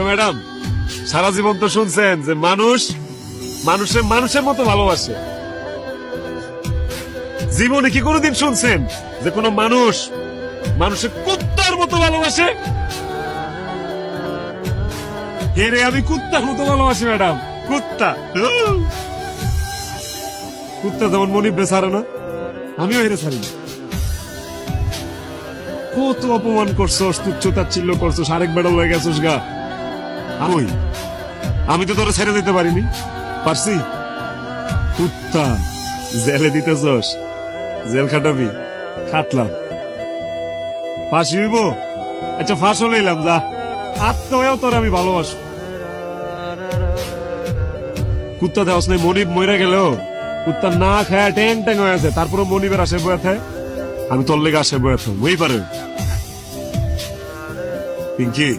Madam, সারা জীবন তো শুনছেন যে মানুষ মানুষের মতো ভালোবাসে। জীবনে কি কোনোদিন শুনছেন যে কোনো মানুষের কুত্তার মতো ভালোবাসে? হেরে আমি কুত্তার মতো ভালোবাসি ম্যাডাম, কুত্তা। কুত্তা যেমন মনিব ছাড়ে না, আমিও হেরে ছাড়ি না। কত অপমান করছস, তুচ্ছতাচ্ছিল্য করছস, আরেক বেড়া হয়ে গেছস গা। আমি তো তোরা ছেড়ে দিতে পারিনি, পারছি? কুত্তা জেলে দিতেছস, জেল খাটাবি, খাটলাম। ফাঁসি হইব? আচ্ছা ফাঁসও লইলাম, যা। আত্মা হয়েও তোর আমি ভালোবাসি। কুত্তা দেওয়াস নাই, মনিব মরে গেলেও কুত্তা না খায় ট্যাং ট্যাং হয়ে আছে, তারপরে মনিবের আসে বয়ে থাকে। আমি তোর লেগে আসে বয়ে থাকবো, ওই পারে পিঙ্কি।